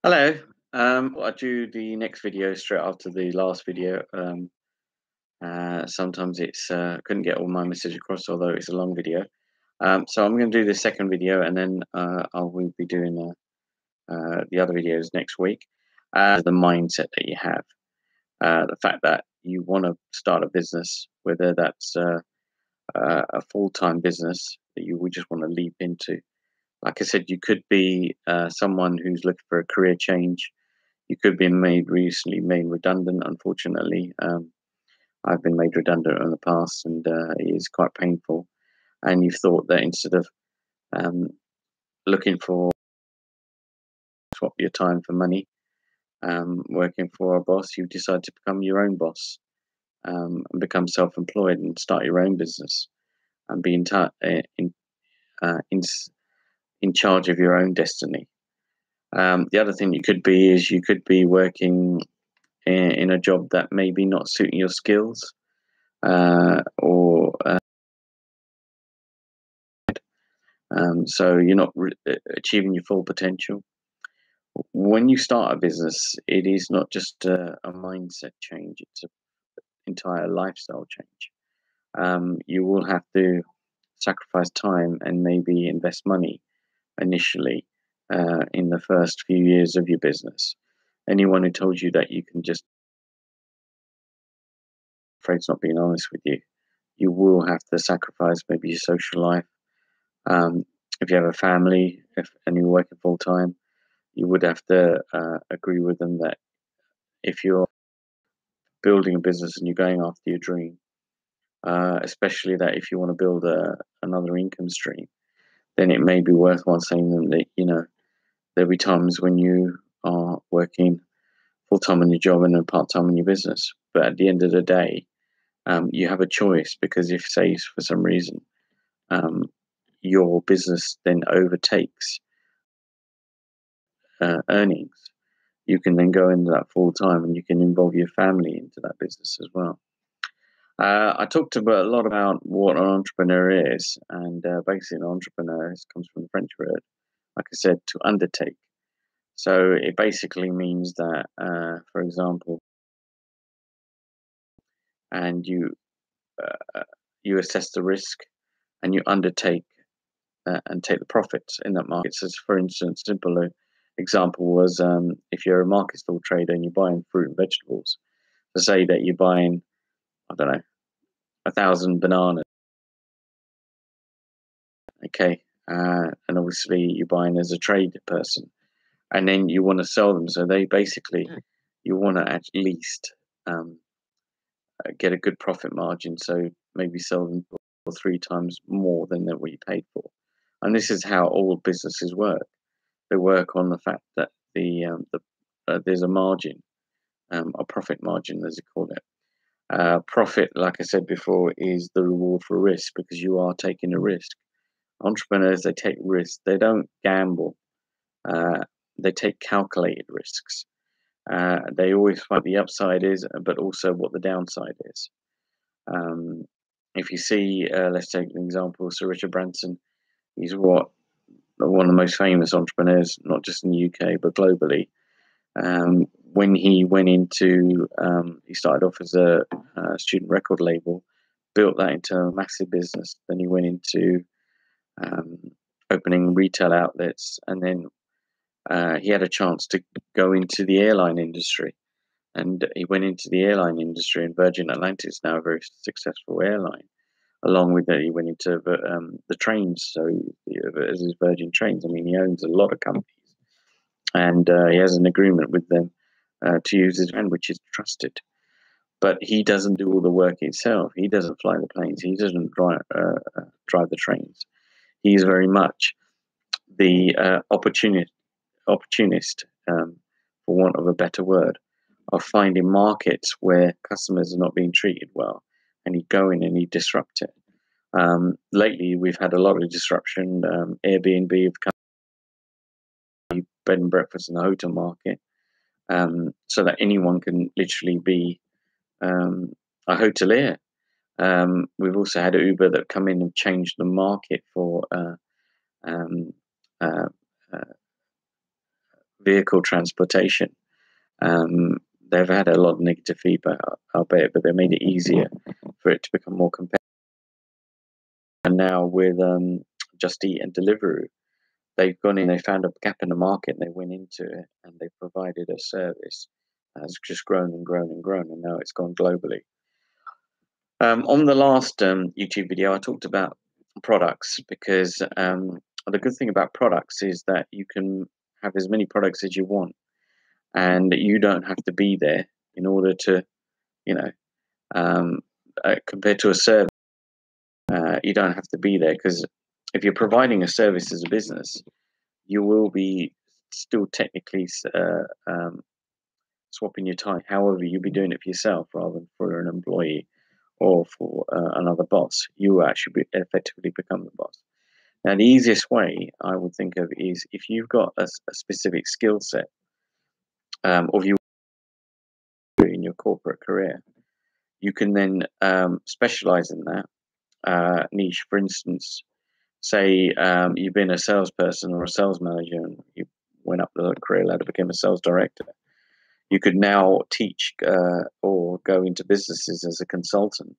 Hello. I'll do the next video straight after the last video. Sometimes it's couldn't get all my message across, although it's a long video. So I'm going to do the second video, and then I will be doing the other videos next week. The mindset that you have, the fact that you want to start a business, whether that's a full-time business that you would just want to leap into. Like I said, you could be someone who's looking for a career change. You could be recently made redundant, unfortunately. I've been made redundant in the past, and it is quite painful. And you've thought that instead of um, looking for swap your time for money, working for a boss, you decide to become your own boss, and become self-employed and start your own business and be in charge of your own destiny. The other thing you could be is you could be working in a job that maybe not suiting your skills, or so you're not achieving your full potential. When you start a business, it is not just a mindset change; it's an entire lifestyle change. You will have to sacrifice time and maybe invest money initially in the first few years of your business. Anyone who told you that you can just, afraid's not being honest with you. You will have to sacrifice maybe your social life. If you have a family, and you're working full time, you would have to agree with them that if you're building a business and you're going after your dream, especially that if you want to build another income stream, then it may be worthwhile saying them that there'll be times when you are working full time on your job and then part time on your business. But at the end of the day, you have a choice, because if, say, for some reason, your business then overtakes earnings, you can then go into that full time and you can involve your family into that business as well. I talked a lot about what an entrepreneur is, and basically, an entrepreneur comes from the French word, like I said, to undertake. So it basically means that, for example, and you assess the risk and you undertake and take the profits in that market. So, for instance, simple example was, if you're a market stall trader and you're buying fruit and vegetables, to say that you're buying, I don't know, 1,000 bananas, okay, and obviously you're buying as a trade person, and then you want to sell them. So they basically, you want to at least get a good profit margin. So maybe sell them for 3 times more than what you paid for. And this is how all businesses work. They work on the fact that there's a margin, a profit margin, as you call it. Profit, like I said before, is the reward for risk, because you are taking a risk. Entrepreneurs, they take risks. They don't gamble. They take calculated risks. They always find the upside is, but also what the downside is. If you see, let's take an example, Sir Richard Branson. He's one of the most famous entrepreneurs, not just in the UK, but globally. When he went into, he started off as a student record label, built that into a massive business. Then he went into opening retail outlets, and then he had a chance to go into the airline industry. And he went into the airline industry, and Virgin Atlantic is now a very successful airline. Along with that, he went into the trains, so as his Virgin Trains. I mean, he owns a lot of companies, and he has an agreement with them to use his brand, which is trusted. But he doesn't do all the work himself. He doesn't fly the planes. He doesn't drive the trains. He's very much the opportunist, for want of a better word, of finding markets where customers are not being treated well, and he'd go in and he'd disrupt it. Lately, we've had a lot of disruption. Airbnb have come, bed and breakfast in the hotel market, so that anyone can literally be a hotelier. We've also had Uber that come in and changed the market for um, uh, vehicle transportation. They've had a lot of negative feedback, I'll bet, but they made it easier for it to become more competitive. And now with Just Eat and Deliveroo, they've gone in, they found a gap in the market, and they went into it, and they provided a service that's just grown and grown and grown, and now it's gone globally. On the last YouTube video, I talked about products because the good thing about products is that you can have as many products as you want, and you don't have to be there in order to, you know, compared to a service, you don't have to be there, because if you're providing a service as a business, you will be still technically swapping your time. However, you'll be doing it for yourself rather than for an employee or for another boss. You will actually effectively become the boss. Now, the easiest way I would think of is if you've got a specific skill set, or if you in your corporate career, you can then specialize in that niche. For instance, say you've been a salesperson or a sales manager, and you went up the career ladder, became a sales director. You could now teach or go into businesses as a consultant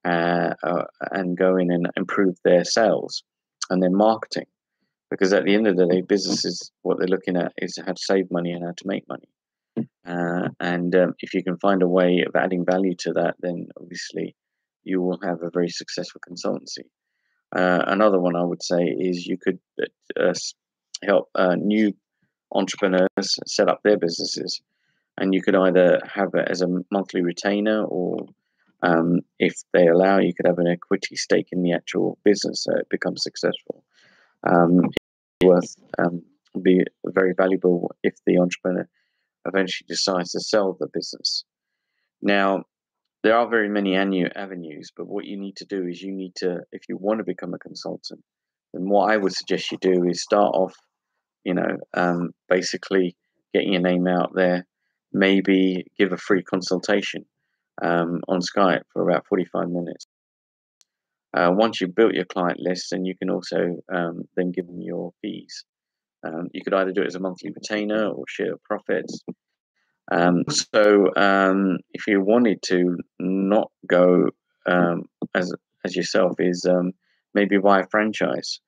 and go in and improve their sales and their marketing. Because at the end of the day, businesses, what they're looking at is how to save money and how to make money. And if you can find a way of adding value to that, then obviously you will have a very successful consultancy. Another one I would say is you could help new entrepreneurs set up their businesses, and you could either have it as a monthly retainer, or if they allow, you could have an equity stake in the actual business so it becomes successful. Worth be very valuable if the entrepreneur eventually decides to sell the business. Now, there are very many avenues, but what you need to do is you need to, if you want to become a consultant, then what I would suggest you do is start off, basically getting your name out there. Maybe give a free consultation on Skype for about 45 minutes. Once you've built your client list, then you can also then give them your fees. You could either do it as a monthly retainer or share profits. If you wanted to not go as yourself, is maybe buy a franchise.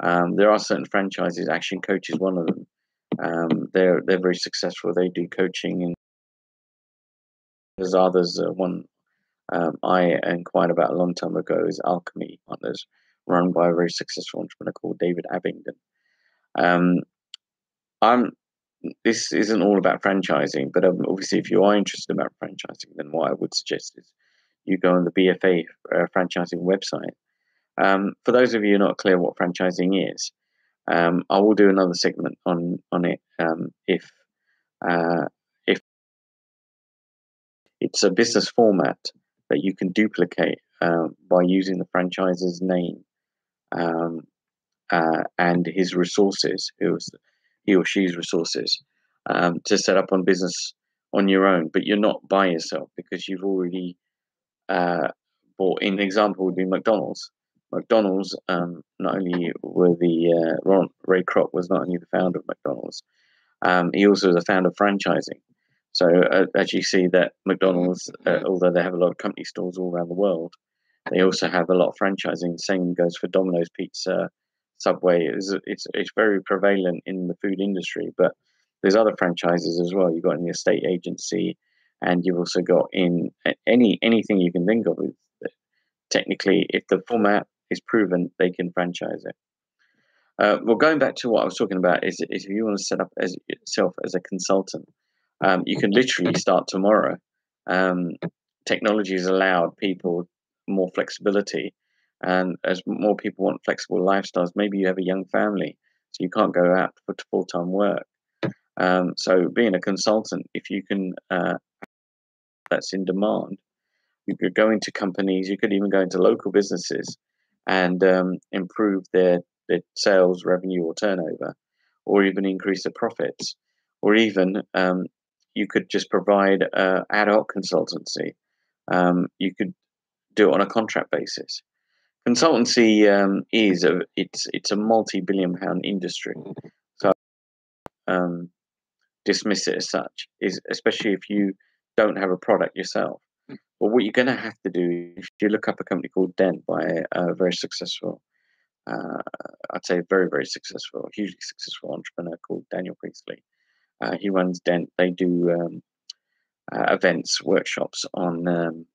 There are certain franchises. Action Coach is one of them. They're very successful. They do coaching, and there's others. One I inquired about a long time ago is Alchemy Partners, run by a very successful entrepreneur called David Abingdon. This isn't all about franchising, but obviously, if you are interested about franchising, then what I would suggest is you go on the BFA franchising website. For those of you not clear what franchising is, I will do another segment on it. If it's a business format that you can duplicate by using the franchisor's name and his resources, he or she's resources, to set up on business on your own, but you're not by yourself because you've already bought in. An example would be McDonald's. McDonald's, not only were Ray Kroc was not only the founder of McDonald's, he also was the founder of franchising. So as you see that McDonald's, although they have a lot of company stores all around the world, they also have a lot of franchising. Same goes for Domino's Pizza, Subway. It's very prevalent in the food industry, but there's other franchises as well. You've got in the estate agency, and you've also got in anything you can think of. Technically, if the format is proven, they can franchise it. Well, going back to what I was talking about is if you want to set up as yourself as a consultant, you can literally start tomorrow. Technology has allowed people more flexibility, and as more people want flexible lifestyles, maybe you have a young family, so you can't go out for full-time work. So being a consultant, if you can, that's in demand, you could go into companies, you could even go into local businesses and improve their sales revenue or turnover, or even increase their profits, or even you could just provide ad hoc consultancy. You could do it on a contract basis. Consultancy it's a multi-billion-pound industry. So dismiss it as such, is especially if you don't have a product yourself. But what you're going to have to do, if you look up a company called Dent by a very successful, uh, I'd say very, very successful, hugely successful entrepreneur called Daniel Priestley. He runs Dent. They do events, workshops on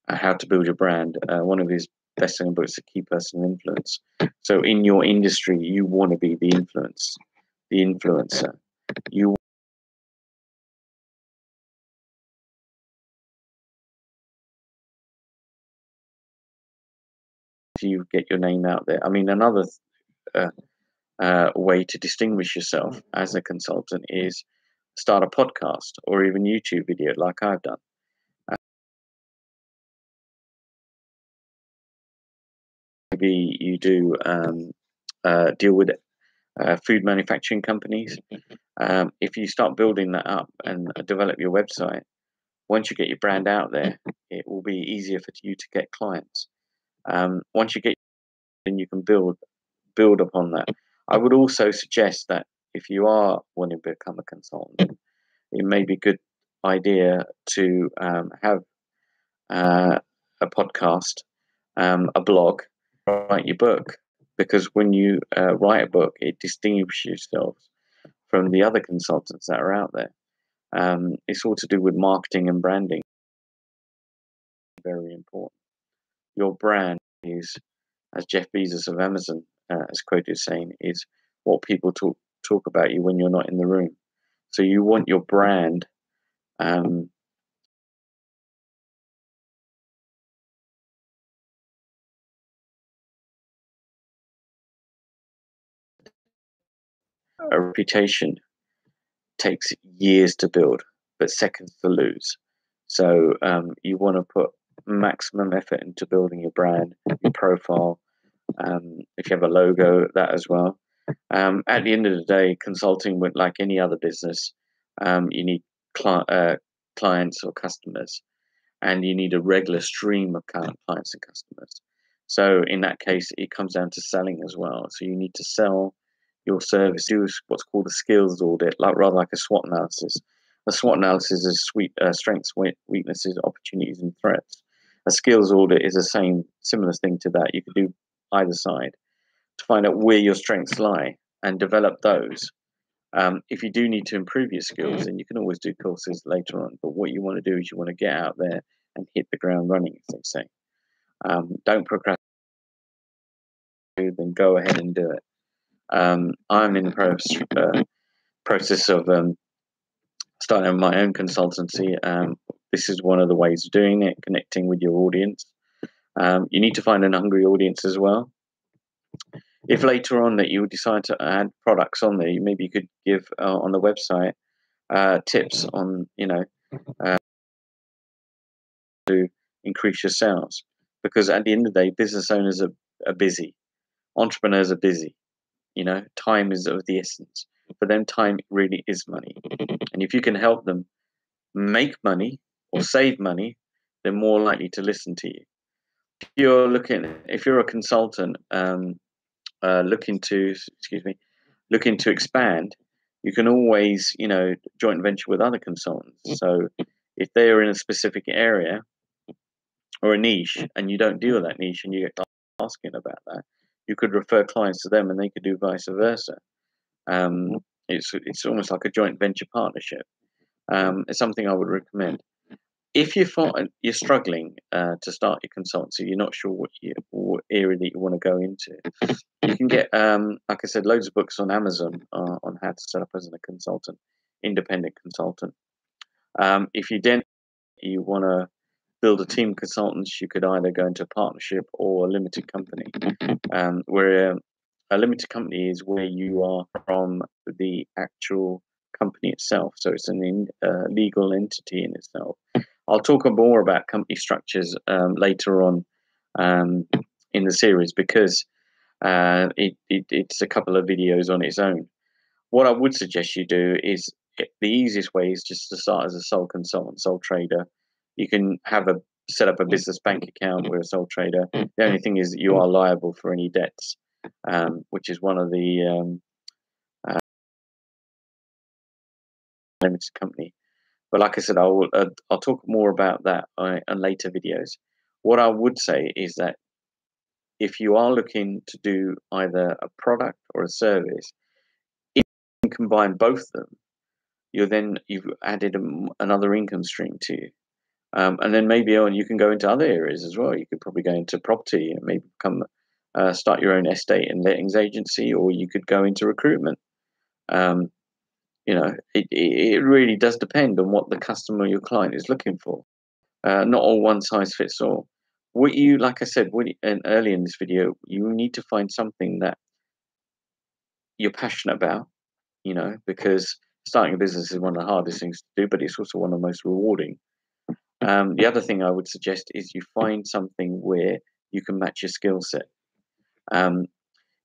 how to build your brand. One of his best-selling books, A Key Personal Influence. So in your industry, you want to be the influencer. You get your name out there. I mean, another way to distinguish yourself as a consultant is start a podcast or even YouTube video like I've done. Maybe you do deal with food manufacturing companies. If you start building that up and develop your website, once you get your brand out there, it will be easier for you to get clients. Once you get, then you can build upon that. I would also suggest that if you are wanting to become a consultant, it may be a good idea to have a podcast, a blog, write your book, because when you write a book, it distinguishes yourself from the other consultants that are out there. It's all to do with marketing and branding. Very important. Your brand is, as Jeff Bezos of Amazon is quoted saying, is what people talk about you when you're not in the room. So you want your brand a reputation takes years to build, but seconds to lose. So you want to put maximum effort into building your brand, your profile. If you have a logo, that as well. At the end of the day, consulting with like any other business, you need clients or customers, and you need a regular stream of clients and customers. So in that case, it comes down to selling as well. So you need to sell your service, do what's called a skills audit, rather like a SWOT analysis. A SWOT analysis is strengths, weaknesses, opportunities, and threats. A skills audit is the same, similar thing to that. You could do either side to find out where your strengths lie and develop those. If you do need to improve your skills, then you can always do courses later on. But what you want to do is you want to get out there and hit the ground running, as they say. Don't procrastinate, then go ahead and do it. I'm in the process of starting my own consultancy. This is one of the ways of doing it, connecting with your audience. You need to find an hungry audience as well. If later on that you decide to add products on there, maybe you could give on the website tips on, to increase your sales. Because at the end of the day, business owners are busy. Entrepreneurs are busy. Time is of the essence. For them, time really is money. And if you can help them make money or save money, they're more likely to listen to you. If you're a consultant looking to expand, you can always joint venture with other consultants. So if they are in a specific area or a niche and you don't deal with that niche and you get asking about that, you could refer clients to them and they could do vice versa. It's almost like a joint venture partnership. It's something I would recommend. If you find you're struggling to start your consultancy, you're not sure what area that you want to go into, you can get, like I said, loads of books on Amazon on how to set up as a consultant, independent consultant. If you want to build a team of consultants, you could either go into a partnership or a limited company, where a limited company is where you are from the actual company itself. So it's an legal entity in itself. I'll talk more about company structures later on in the series, because it's a couple of videos on its own. What I would suggest you do is, the easiest way is just to start as a sole consultant, sole trader. You can set up a business bank account with a sole trader. The only thing is that you are liable for any debts, which is one of the limited company. But like I said, I'll talk more about that on later videos. What I would say is that if you are looking to do either a product or a service, if you can combine both of them, you've added another income stream to you. And then maybe on you can go into other areas as well. You could probably go into property and maybe start your own estate and lettings agency, or you could go into recruitment. It really does depend on what the customer, your client, is looking for. Not all one size fits all. Like I said, earlier in this video, you need to find something that you're passionate about, because starting a business is one of the hardest things to do, but it's also one of the most rewarding. The other thing I would suggest is you find something where you can match your skill set.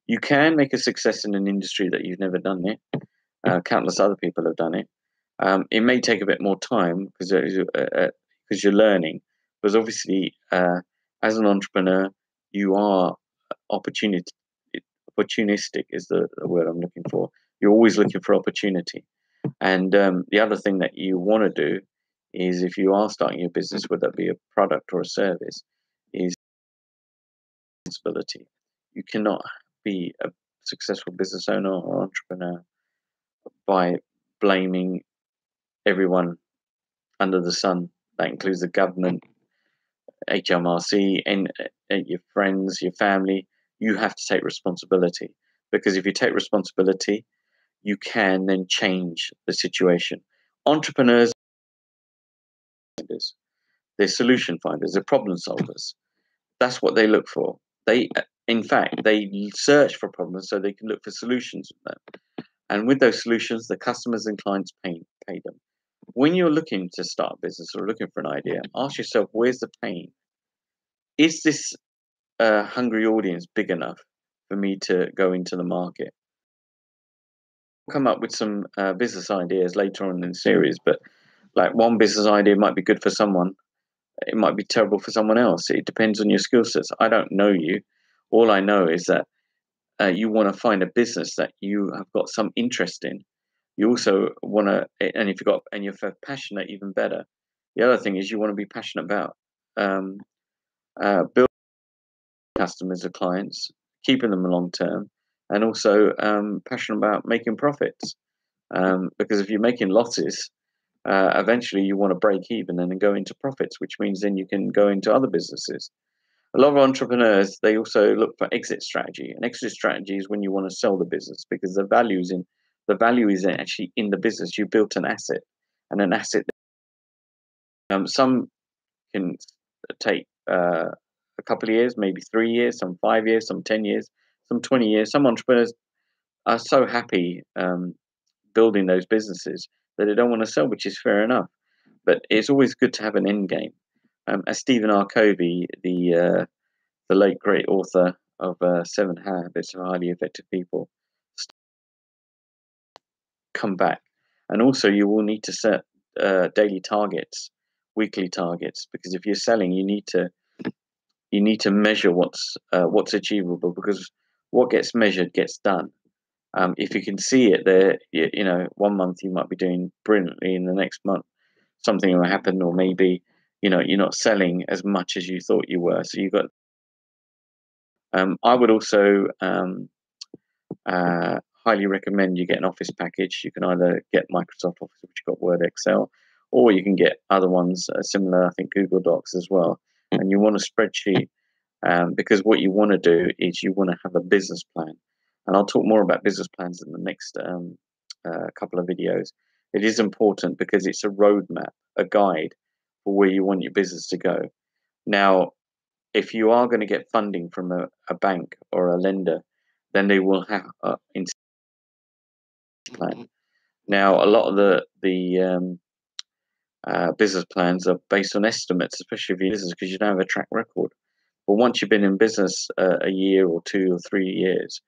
You can make a success in an industry that you've never done it. Countless other people have done it. It may take a bit more time because you're learning. Because obviously, as an entrepreneur, you are opportunistic is the word I'm looking for. You're always looking for opportunity. And the other thing that you want to do is, if you are starting your business, whether it be a product or a service, is responsibility. You cannot be a successful business owner or entrepreneur by blaming everyone under the sun. That includes the government, HMRC, and your friends, your family. You have to take responsibility, because if you take responsibility, you can then change the situation. Entrepreneurs, they're solution finders, they're problem solvers. That's what they look for. In fact, they search for problems so they can look for solutions with them. And with those solutions, the customers and clients pay them. When you're looking to start a business or looking for an idea, ask yourself, where's the pain? Is this hungry audience big enough for me to go into the market? I'll come up with some business ideas later on in the series, but like one business idea might be good for someone, it might be terrible for someone else. It depends on your skill sets. I don't know you. All I know is that you want to find a business that you have got some interest in. You also want to, and if you're passionate, even better. The other thing is you want to be passionate about building customers or clients, keeping them long term, and also passionate about making profits. Because if you're making losses, eventually you want to break even and then go into profits, which means then you can go into other businesses. A lot of entrepreneurs, they also look for exit strategy. An exit strategy is when you want to sell the business, because the value is actually in the business. You built an asset, and an asset. Some can take a couple of years, maybe 3 years, some 5 years, some 10 years, some 20 years. Some entrepreneurs are so happy building those businesses that they don't want to sell, which is fair enough. But it's always good to have an end game. As Stephen R. Covey, the late great author of 7 Habits of Highly Effective People, come back. And also you will need to set daily targets, weekly targets, because if you're selling, you need to measure what's achievable, because what gets measured gets done. If you can see it there, 1 month you might be doing brilliantly, in the next month something will happen, or maybe you're not selling as much as you thought you were. So I would also highly recommend you get an Office package. You can either get Microsoft Office, which you've got Word, Excel, or you can get other ones similar, I think Google Docs as well. And you want a spreadsheet, because what you want to do is you want to have a business plan. And I'll talk more about business plans in the next couple of videos. It is important because it's a roadmap, a guide for where you want your business to go. Now, if you are going to get funding from a bank or a lender, then they will have in plan. Now, a lot of the business plans are based on estimates, especially if you're business, because you don't have a track record. But once you've been in business a year or 2 or 3 years,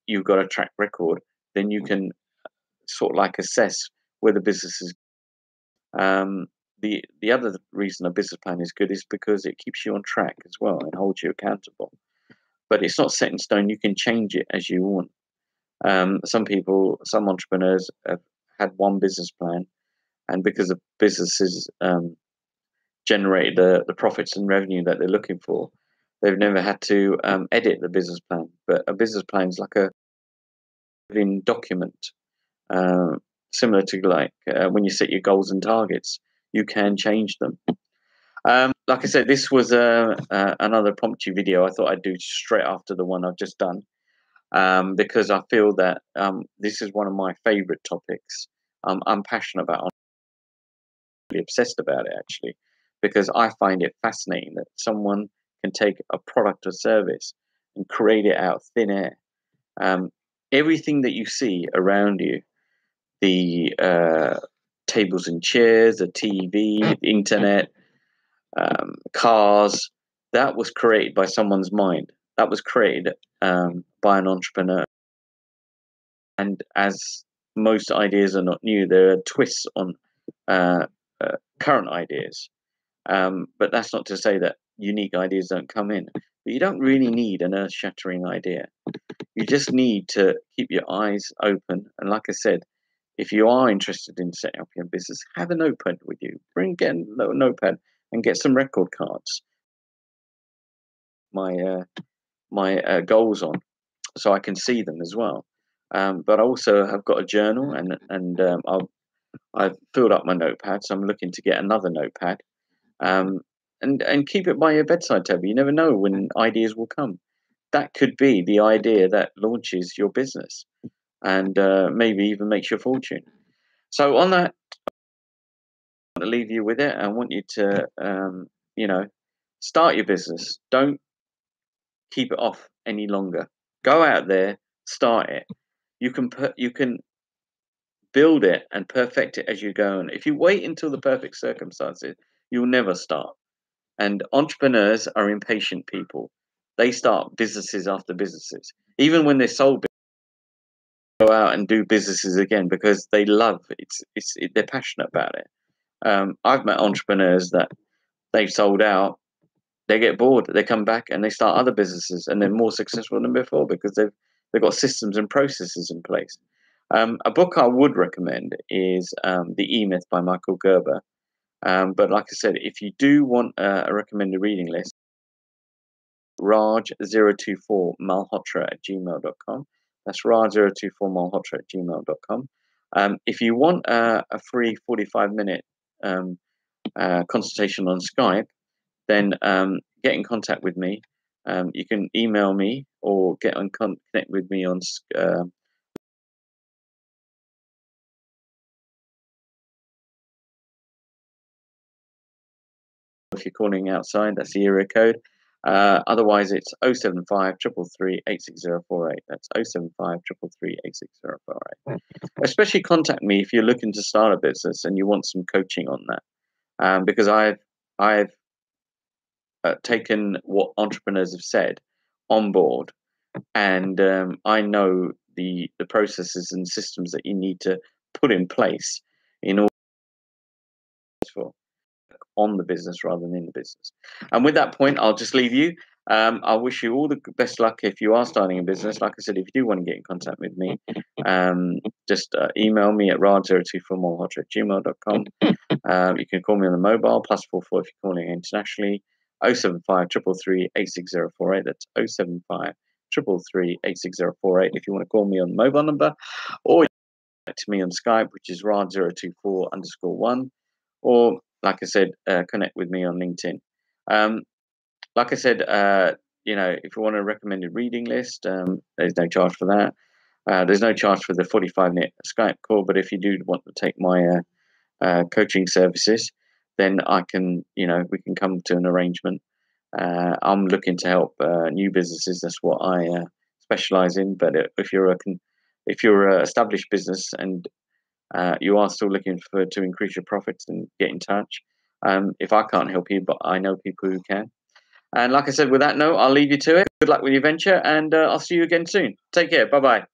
you've got a track record, then you can sort of like assess where the business is. The other reason a business plan is good is because it keeps you on track as well and holds you accountable. But it's not set in stone. You can change it as you want. Some entrepreneurs have had one business plan, and because the businesses generate the profits and revenue that they're looking for, they've never had to edit the business plan. But a business plan is like a living document, similar to like when you set your goals and targets, you can change them. Like I said, this was another impromptu video I thought I'd do straight after the one I've just done, because I feel that this is one of my favorite topics. I'm passionate about it. I'm really obsessed about it, actually, because I find it fascinating that someone can take a product or service and create it out of thin air. Everything that you see around you, the tables and chairs, the TV, the internet, cars, that was created by someone's mind. That was created by an entrepreneur. And as most ideas are not new, there are twists on current ideas. But that's not to say that unique ideas don't come in. But you don't really need an earth-shattering idea. You just need to keep your eyes open. And like I said, if you are interested in setting up your business, have a notepad with you. Get a notepad and get some record cards. My goals on, so I can see them as well. But I also have got a journal, and I've filled up my notepad, so I'm looking to get another notepad. And keep it by your bedside table. You never know when ideas will come. That could be the idea that launches your business, and maybe even makes your fortune. So on that, I want to leave you with it. I want you to, start your business. Don't keep it off any longer. Go out there, start it. You can build it and perfect it as you go. And if you wait until the perfect circumstances, you'll never start. And entrepreneurs are impatient people. They start businesses after businesses. Even when they're sold, they go out and do businesses again because they love it. They're passionate about it. I've met entrepreneurs that they've sold out. They get bored. They come back and they start other businesses, and they're more successful than before because they've got systems and processes in place. A book I would recommend is The E-Myth by Michael Gerber. But like I said, if you do want a recommended reading list, raj024malhotra@gmail.com. That's raj024malhotra@gmail.com. If you want a free 45-minute consultation on Skype, then get in contact with me. You can email me or connect with me on if you're calling outside, that's the area code. Otherwise, it's 075 333 86048. That's 075 333 86048. Especially contact me if you're looking to start a business and you want some coaching on that. Because I've taken what entrepreneurs have said on board, and I know the processes and systems that you need to put in place in order for on the business rather than in the business. And with that point, I'll just leave you. I wish you all the best luck if you are starting a business. Like I said, if you do want to get in contact with me, just email me at raj024malhotra@gmail.com. You can call me on the mobile, +44 if you're calling internationally, 075 333 86048. That's 075 333 86048 if you want to call me on the mobile number, or to me on Skype, which is raj024_1, or like I said, connect with me on LinkedIn. Like I said, if you want a recommended reading list, there's no charge for that. There's no charge for the 45-minute Skype call, but if you do want to take my coaching services, then we can come to an arrangement. I'm looking to help new businesses. That's what I specialize in. But if you're an established business and you are still looking to increase your profits, and get in touch. If I can't help you, but I know people who can. And like I said, with that note, I'll leave you to it. Good luck with your venture, and I'll see you again soon. Take care. Bye-bye.